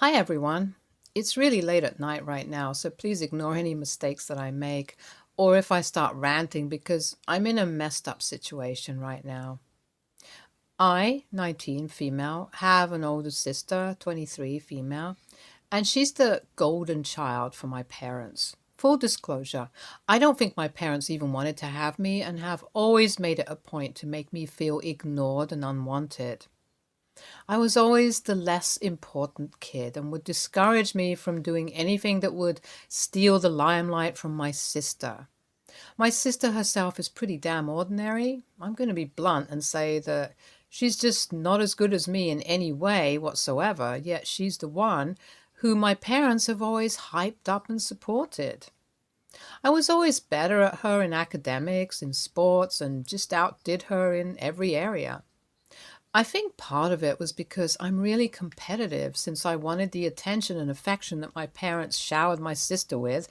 Hi everyone. It's really late at night right now, so please ignore any mistakes that I make or if I start ranting because I'm in a messed up situation right now. I, 19, female, have an older sister, 23, female, and she's the golden child for my parents. Full disclosure, I don't think my parents even wanted to have me and have always made it a point to make me feel ignored and unwanted. I was always the less important kid and would discourage me from doing anything that would steal the limelight from my sister. My sister herself is pretty damn ordinary. I'm going to be blunt and say that she's just not as good as me in any way whatsoever, yet she's the one who my parents have always hyped up and supported. I was always better at her in academics, in sports, and just outdid her in every area. I think part of it was because I'm really competitive since I wanted the attention and affection that my parents showered my sister with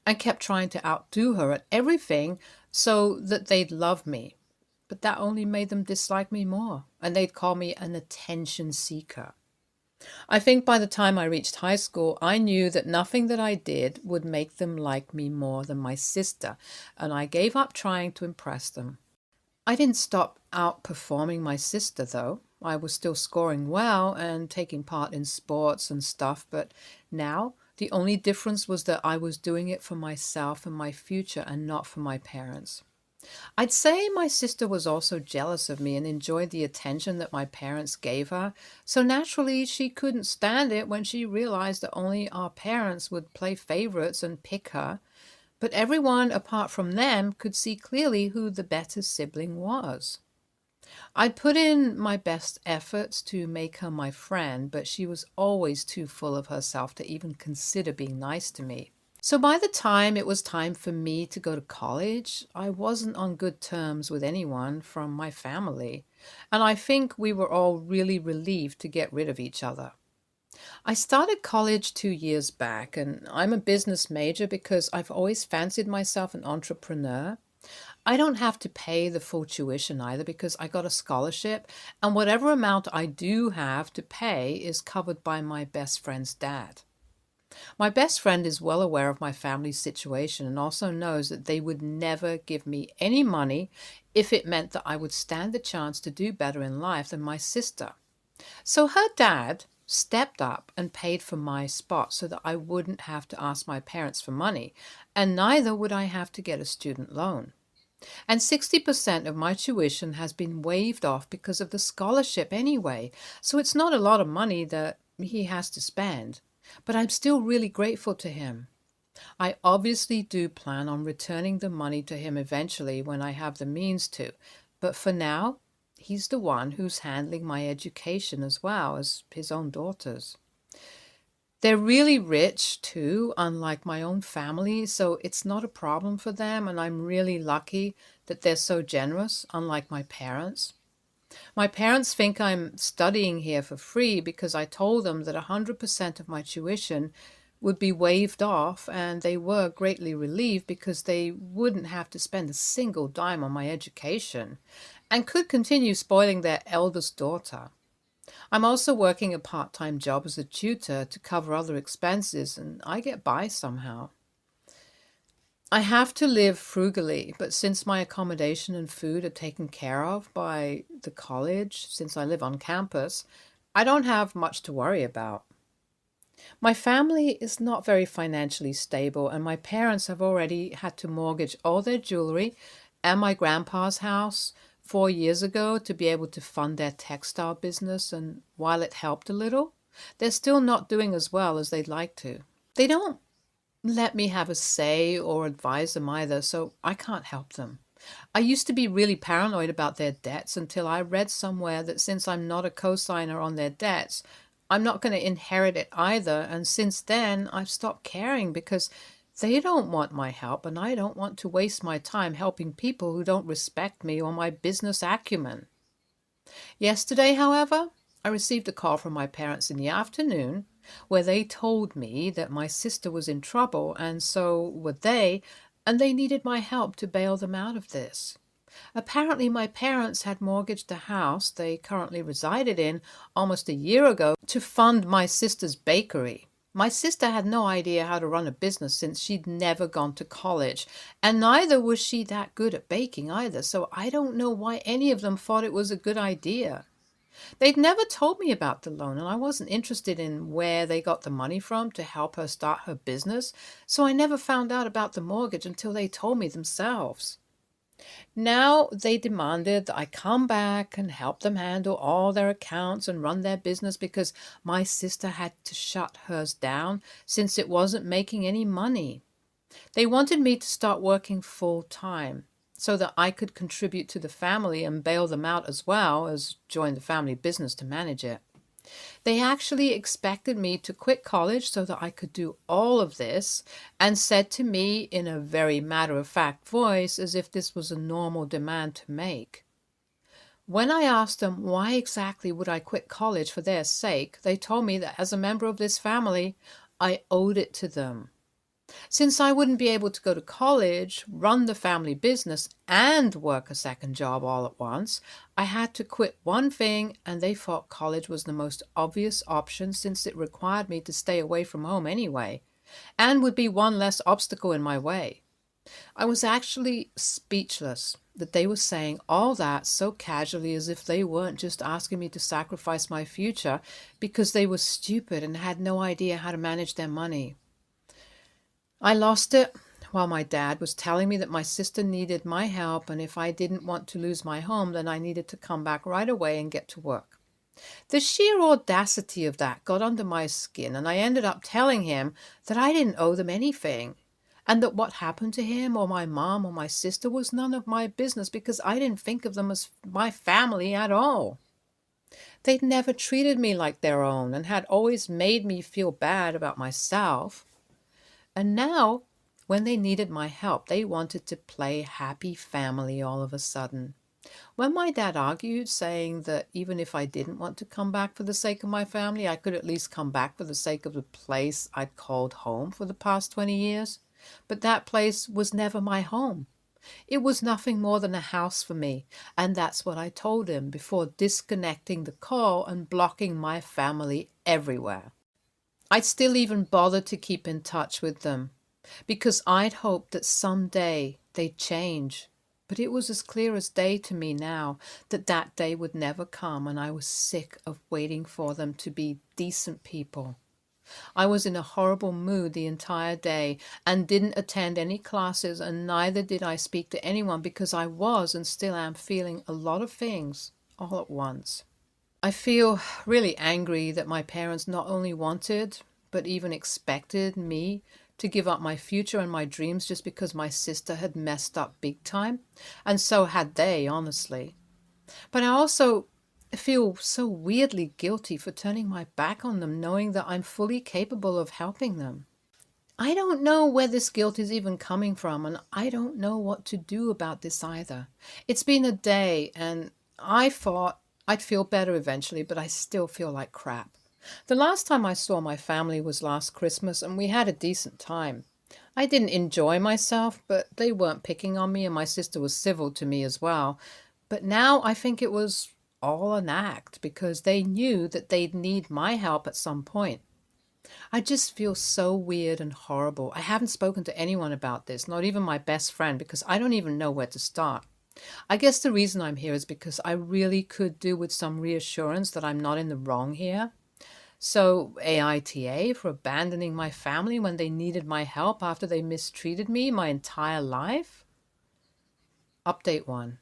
and kept trying to outdo her at everything so that they'd love me. But that only made them dislike me more, and they'd call me an attention seeker. I think by the time I reached high school, I knew that nothing that I did would make them like me more than my sister, and I gave up trying to impress them. I didn't stop outperforming my sister, though. I was still scoring well and taking part in sports and stuff, but now the only difference was that I was doing it for myself and my future and not for my parents. I'd say my sister was also jealous of me and enjoyed the attention that my parents gave her, so naturally she couldn't stand it when she realized that only our parents would play favorites and pick her, but everyone apart from them could see clearly who the better sibling was. I'd put in my best efforts to make her my friend, but she was always too full of herself to even consider being nice to me. So by the time it was time for me to go to college, I wasn't on good terms with anyone from my family, and I think we were all really relieved to get rid of each other. I started college 2 years back, and I'm a business major because I've always fancied myself an entrepreneur. I don't have to pay the full tuition either because I got a scholarship, and whatever amount I do have to pay is covered by my best friend's dad. My best friend is well aware of my family's situation and also knows that they would never give me any money if it meant that I would stand a chance to do better in life than my sister. So her dad stepped up and paid for my spot so that I wouldn't have to ask my parents for money, and neither would I have to get a student loan. And 60% of my tuition has been waived off because of the scholarship anyway, so it's not a lot of money that he has to spend. But I'm still really grateful to him. I obviously do plan on returning the money to him eventually when I have the means to, but for now, he's the one who's handling my education as well as his own daughters. They're really rich too, unlike my own family, so it's not a problem for them, and I'm really lucky that they're so generous, unlike my parents. My parents think I'm studying here for free because I told them that 100% of my tuition would be waived off, and they were greatly relieved because they wouldn't have to spend a single dime on my education and could continue spoiling their eldest daughter. I'm also working a part-time job as a tutor to cover other expenses, and I get by somehow. I have to live frugally, but since my accommodation and food are taken care of by the college, since I live on campus, I don't have much to worry about. My family is not very financially stable, and my parents have already had to mortgage all their jewelry and my grandpa's house 4 years ago to be able to fund their textile business, and while it helped a little, they're still not doing as well as they'd like to. They don't let me have a say or advise them either, so I can't help them. I used to be really paranoid about their debts until I read somewhere that since I'm not a cosigner on their debts, I'm not going to inherit it either, and since then I've stopped caring because they don't want my help and I don't want to waste my time helping people who don't respect me or my business acumen. Yesterday, however, I received a call from my parents in the afternoon where they told me that my sister was in trouble and so were they, and they needed my help to bail them out of this. Apparently, my parents had mortgaged the house they currently resided in almost a year ago to fund my sister's bakery. My sister had no idea how to run a business since she'd never gone to college, and neither was she that good at baking either, so I don't know why any of them thought it was a good idea. They'd never told me about the loan, and I wasn't interested in where they got the money from to help her start her business, so I never found out about the mortgage until they told me themselves. Now they demanded that I come back and help them handle all their accounts and run their business because my sister had to shut hers down since it wasn't making any money. They wanted me to start working full time so that I could contribute to the family and bail them out as well as join the family business to manage it. They actually expected me to quit college so that I could do all of this, and said to me in a very matter-of-fact voice as if this was a normal demand to make. When I asked them why exactly would I quit college for their sake, they told me that as a member of this family, I owed it to them. Since I wouldn't be able to go to college, run the family business, and work a second job all at once, I had to quit one thing, and they thought college was the most obvious option since it required me to stay away from home anyway, and would be one less obstacle in my way. I was actually speechless that they were saying all that so casually as if they weren't just asking me to sacrifice my future because they were stupid and had no idea how to manage their money. I lost it while my dad was telling me that my sister needed my help, and if I didn't want to lose my home, then I needed to come back right away and get to work. The sheer audacity of that got under my skin, and I ended up telling him that I didn't owe them anything, and that what happened to him or my mom or my sister was none of my business because I didn't think of them as my family at all. They'd never treated me like their own and had always made me feel bad about myself. And now, when they needed my help, they wanted to play happy family all of a sudden. When my dad argued, saying that even if I didn't want to come back for the sake of my family, I could at least come back for the sake of the place I'd called home for the past 20 years. But that place was never my home. It was nothing more than a house for me, and that's what I told him before disconnecting the call and blocking my family everywhere. I'd still even bothered to keep in touch with them because I'd hoped that someday they'd change. But it was as clear as day to me now that that day would never come, and I was sick of waiting for them to be decent people. I was in a horrible mood the entire day and didn't attend any classes, and neither did I speak to anyone because I was and still am feeling a lot of things all at once. I feel really angry that my parents not only wanted, but even expected me to give up my future and my dreams just because my sister had messed up big time. And so had they, honestly. But I also feel so weirdly guilty for turning my back on them, knowing that I'm fully capable of helping them. I don't know where this guilt is even coming from, and I don't know what to do about this either. It's been a day, and I thought I'd feel better eventually, but I still feel like crap. The last time I saw my family was last Christmas, and we had a decent time. I didn't enjoy myself, but they weren't picking on me, and my sister was civil to me as well. But now I think it was all an act because they knew that they'd need my help at some point. I just feel so weird and horrible. I haven't spoken to anyone about this, not even my best friend, because I don't even know where to start. I guess the reason I'm here is because I really could do with some reassurance that I'm not in the wrong here. So, AITA for abandoning my family when they needed my help after they mistreated me my entire life? Update 1.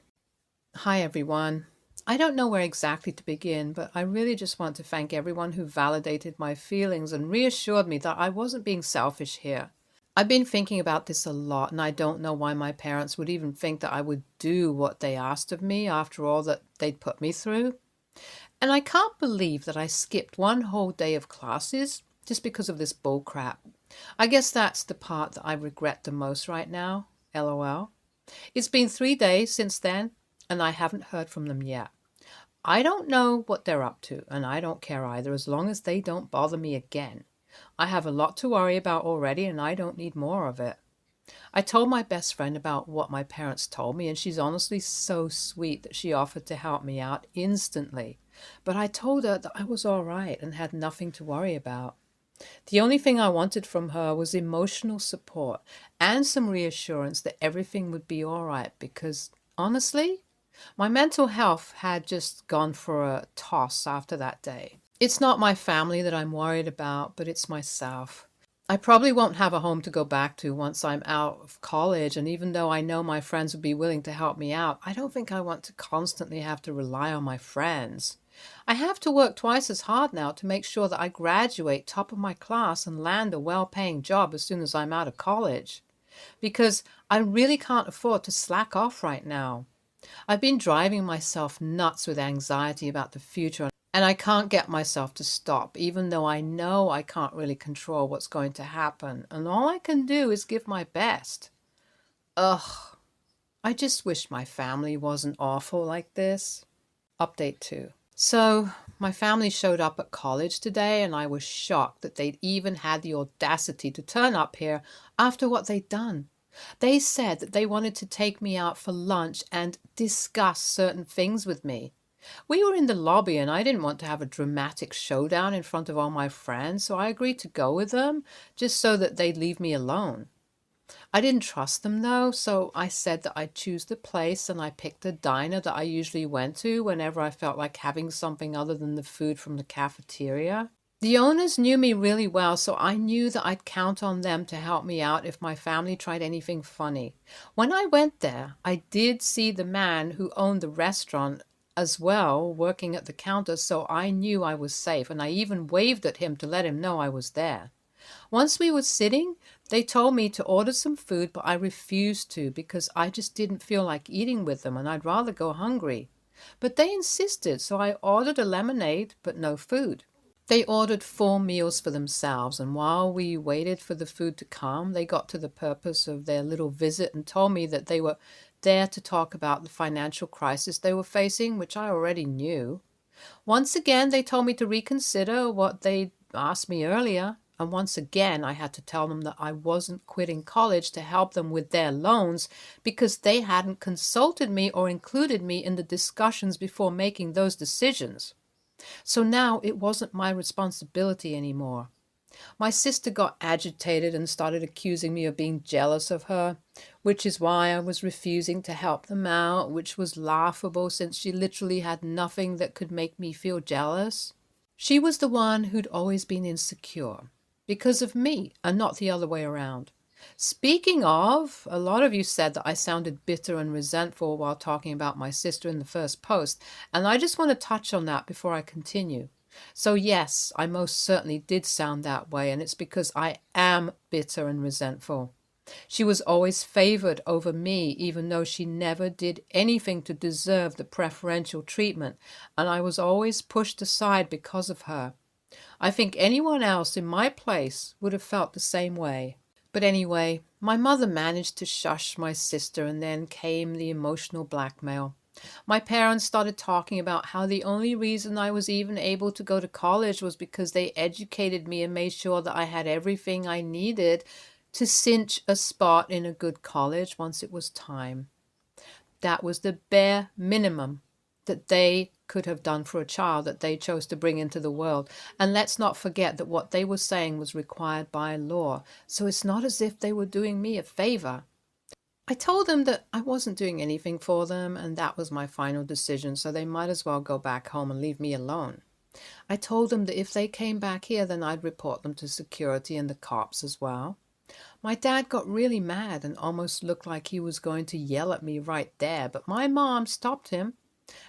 Hi everyone. I don't know where exactly to begin, but I really just want to thank everyone who validated my feelings and reassured me that I wasn't being selfish here. I've been thinking about this a lot, and I don't know why my parents would even think that I would do what they asked of me after all that they'd put me through. And I can't believe that I skipped one whole day of classes just because of this bull crap. I guess that's the part that I regret the most right now, LOL. It's been 3 days since then, and I haven't heard from them yet. I don't know what they're up to, and I don't care either as long as they don't bother me again. I have a lot to worry about already, and I don't need more of it. I told my best friend about what my parents told me, and she's honestly so sweet that she offered to help me out instantly. But I told her that I was all right and had nothing to worry about. The only thing I wanted from her was emotional support and some reassurance that everything would be all right because, honestly, my mental health had just gone for a toss after that day. It's not my family that I'm worried about, but it's myself. I probably won't have a home to go back to once I'm out of college, and even though I know my friends would be willing to help me out, I don't think I want to constantly have to rely on my friends. I have to work twice as hard now to make sure that I graduate top of my class and land a well-paying job as soon as I'm out of college, because I really can't afford to slack off right now. I've been driving myself nuts with anxiety about the future, and I can't get myself to stop, even though I know I can't really control what's going to happen, and all I can do is give my best. Ugh, I just wish my family wasn't awful like this. Update 2. So, my family showed up at college today, and I was shocked that they'd even had the audacity to turn up here after what they'd done. They said that they wanted to take me out for lunch and discuss certain things with me. We were in the lobby and I didn't want to have a dramatic showdown in front of all my friends, so I agreed to go with them just so that they'd leave me alone. I didn't trust them though, so I said that I'd choose the place and I picked a diner that I usually went to whenever I felt like having something other than the food from the cafeteria. The owners knew me really well, so I knew that I'd count on them to help me out if my family tried anything funny. When I went there, I did see the man who owned the restaurant as well working at the counter, so I knew I was safe, and I even waved at him to let him know I was there. Once we were sitting, they told me to order some food, but I refused to because I just didn't feel like eating with them and I'd rather go hungry. But they insisted, so I ordered a lemonade, but no food. They ordered 4 meals for themselves, and while we waited for the food to come, they got to the purpose of their little visit and told me that they were there to talk about the financial crisis they were facing, which I already knew. Once again, they told me to reconsider what they'd asked me earlier, and once again, I had to tell them that I wasn't quitting college to help them with their loans because they hadn't consulted me or included me in the discussions before making those decisions. So now it wasn't my responsibility anymore. My sister got agitated and started accusing me of being jealous of her, which is why I was refusing to help them out, which was laughable since she literally had nothing that could make me feel jealous. She was the one who'd always been insecure because of me and not the other way around. Speaking of, a lot of you said that I sounded bitter and resentful while talking about my sister in the first post, and I just want to touch on that before I continue. So yes, I most certainly did sound that way, and it's because I am bitter and resentful. She was always favored over me, even though she never did anything to deserve the preferential treatment, and I was always pushed aside because of her. I think anyone else in my place would have felt the same way. But anyway, my mother managed to shush my sister, and then came the emotional blackmail. My parents started talking about how the only reason I was even able to go to college was because they educated me and made sure that I had everything I needed to cinch a spot in a good college once it was time. That was the bare minimum that they could have done for a child that they chose to bring into the world. And let's not forget that what they were saying was required by law. So it's not as if they were doing me a favor. I told them that I wasn't doing anything for them, and that was my final decision, so they might as well go back home and leave me alone. I told them that if they came back here, then I'd report them to security and the cops as well. My dad got really mad and almost looked like he was going to yell at me right there, but my mom stopped him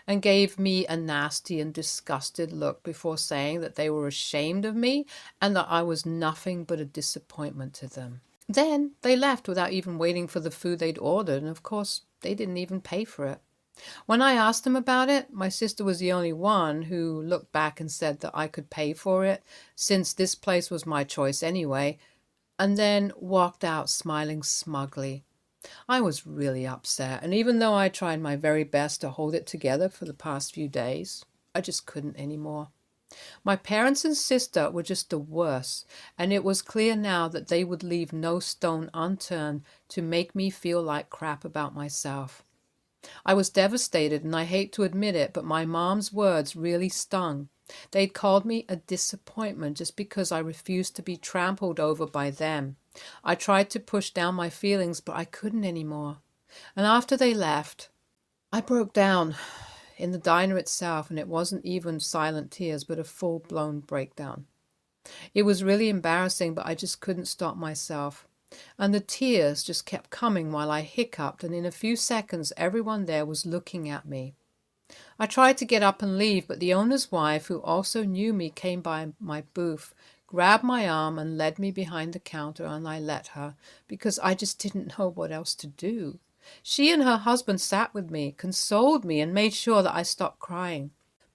and gave me a nasty and disgusted look before saying that they were ashamed of me and that I was nothing but a disappointment to them. Then they left without even waiting for the food they'd ordered, and of course, they didn't even pay for it. When I asked them about it, my sister was the only one who looked back and said that I could pay for it, since this place was my choice anyway, and then walked out smiling smugly. I was really upset, and even though I tried my very best to hold it together for the past few days, I just couldn't anymore. My parents and sister were just the worst, and it was clear now that they would leave no stone unturned to make me feel like crap about myself. I was devastated, and I hate to admit it, but my mom's words really stung. They'd called me a disappointment just because I refused to be trampled over by them. I tried to push down my feelings, but I couldn't anymore. And after they left, I broke down in the diner itself, and it wasn't even silent tears, but a full-blown breakdown. It was really embarrassing, but I just couldn't stop myself. And the tears just kept coming while I hiccuped, and in a few seconds everyone there was looking at me. I tried to get up and leave, but the owner's wife, who also knew me, came by my booth, grabbed my arm and led me behind the counter, and I let her, because I just didn't know what else to do. She and her husband sat with me, consoled me, and made sure that I stopped crying.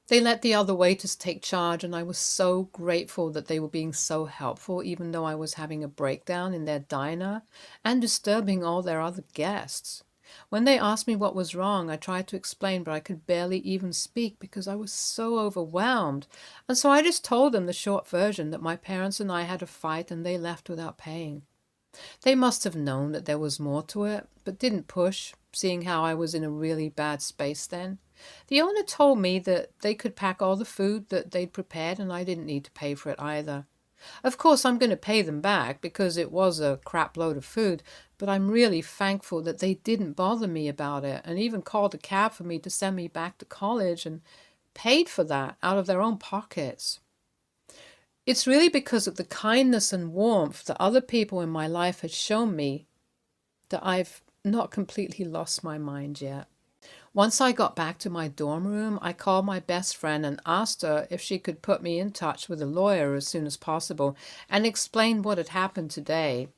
They let the other waiters take charge, and I was so grateful that they were being so helpful, even though I was having a breakdown in their diner and disturbing all their other guests. When they asked me what was wrong, I tried to explain, but I could barely even speak because I was so overwhelmed. And so I just told them the short version, that my parents and I had a fight and they left without paying. They must have known that there was more to it, but didn't push, seeing how I was in a really bad space then. The owner told me that they could pack all the food that they'd prepared and I didn't need to pay for it either. Of course, I'm going to pay them back because it was a crap load of food, but I'm really thankful that they didn't bother me about it and even called a cab for me to send me back to college and paid for that out of their own pockets. It's really because of the kindness and warmth that other people in my life had shown me that I've not completely lost my mind yet. Once I got back to my dorm room, I called my best friend and asked her if she could put me in touch with a lawyer as soon as possible and explain what had happened today.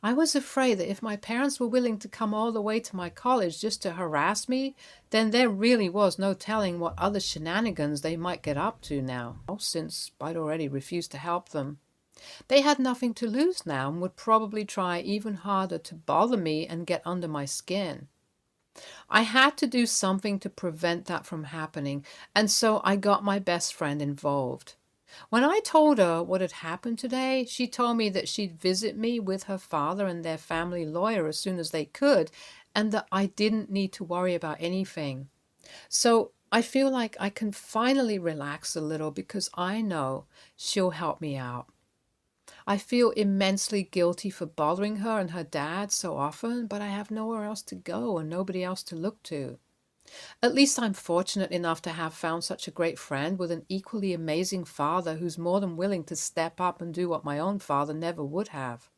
I was afraid that if my parents were willing to come all the way to my college just to harass me, then there really was no telling what other shenanigans they might get up to now, since I'd already refused to help them. They had nothing to lose now and would probably try even harder to bother me and get under my skin. I had to do something to prevent that from happening, and so I got my best friend involved. When I told her what had happened today, she told me that she'd visit me with her father and their family lawyer as soon as they could, and that I didn't need to worry about anything. So I feel like I can finally relax a little because I know she'll help me out. I feel immensely guilty for bothering her and her dad so often, but I have nowhere else to go and nobody else to look to. At least I'm fortunate enough to have found such a great friend with an equally amazing father who's more than willing to step up and do what my own father never would have.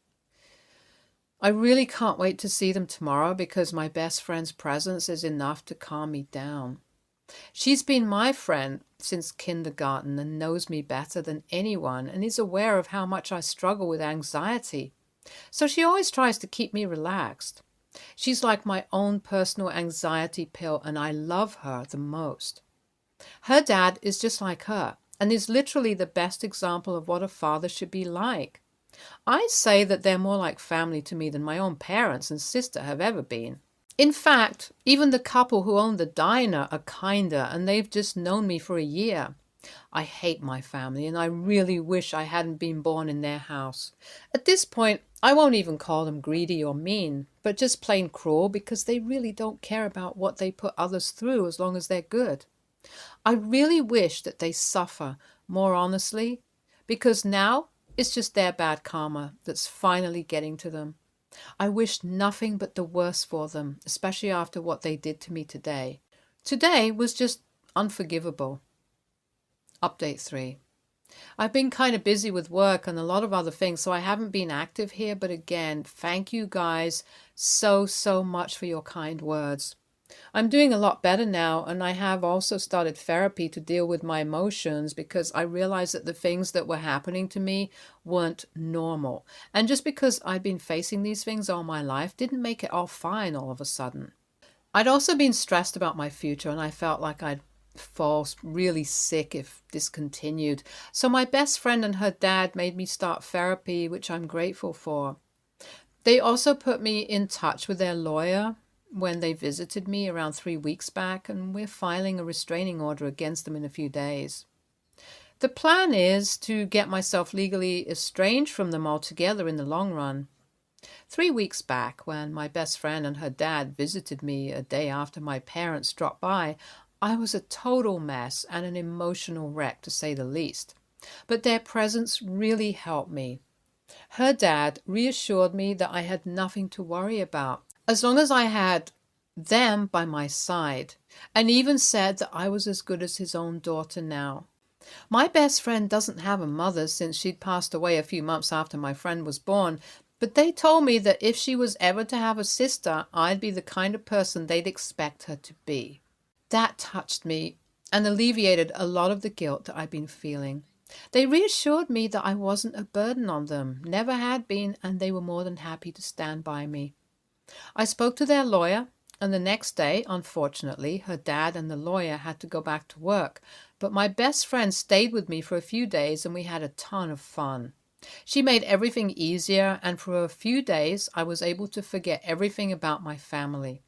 I really can't wait to see them tomorrow because my best friend's presence is enough to calm me down. She's been my friend since kindergarten and knows me better than anyone and is aware of how much I struggle with anxiety. So she always tries to keep me relaxed. She's like my own personal anxiety pill and I love her the most. Her dad is just like her and is literally the best example of what a father should be like. I say that they're more like family to me than my own parents and sister have ever been. In fact, even the couple who own the diner are kinder, and they've just known me for a year. I hate my family, and I really wish I hadn't been born in their house. At this point, I won't even call them greedy or mean, but just plain cruel because they really don't care about what they put others through as long as they're good. I really wish that they suffer more honestly, because now it's just their bad karma that's finally getting to them. I wish nothing but the worst for them, especially after what they did to me today. Today was just unforgivable. Update 3. I've been kind of busy with work and a lot of other things, so I haven't been active here, but again, thank you guys so much for your kind words. I'm doing a lot better now, and I have also started therapy to deal with my emotions because I realized that the things that were happening to me weren't normal. And just because I'd been facing these things all my life didn't make it all fine all of a sudden. I'd also been stressed about my future, and I felt like I'd fall really sick if this continued. So my best friend and her dad made me start therapy, which I'm grateful for. They also put me in touch with their lawyer when they visited me around 3 weeks back, and we're filing a restraining order against them in a few days. The plan is to get myself legally estranged from them altogether in the long run. 3 weeks back, when my best friend and her dad visited me a day after my parents dropped by, I was a total mess and an emotional wreck, to say the least. But their presence really helped me. Her dad reassured me that I had nothing to worry about, as long as I had them by my side, and even said that I was as good as his own daughter now. My best friend doesn't have a mother since she'd passed away a few months after my friend was born, but they told me that if she was ever to have a sister, I'd be the kind of person they'd expect her to be. That touched me and alleviated a lot of the guilt that I'd been feeling. They reassured me that I wasn't a burden on them, never had been, and they were more than happy to stand by me. I spoke to their lawyer, and the next day, unfortunately, her dad and the lawyer had to go back to work, but my best friend stayed with me for a few days and we had a ton of fun. She made everything easier, and for a few days I was able to forget everything about my family.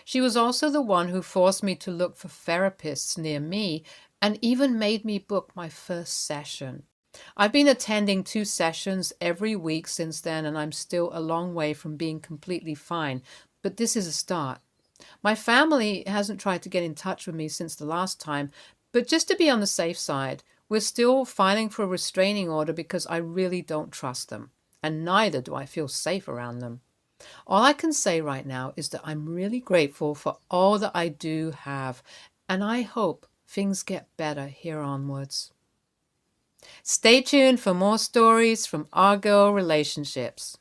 She was also the one who forced me to look for therapists near me and even made me book my first session. I've been attending 2 sessions every week since then, and I'm still a long way from being completely fine, but this is a start. My family hasn't tried to get in touch with me since the last time, but just to be on the safe side, we're still filing for a restraining order because I really don't trust them, and neither do I feel safe around them. All I can say right now is that I'm really grateful for all that I do have, and I hope things get better here onwards. Stay tuned for more stories from our girl relationships.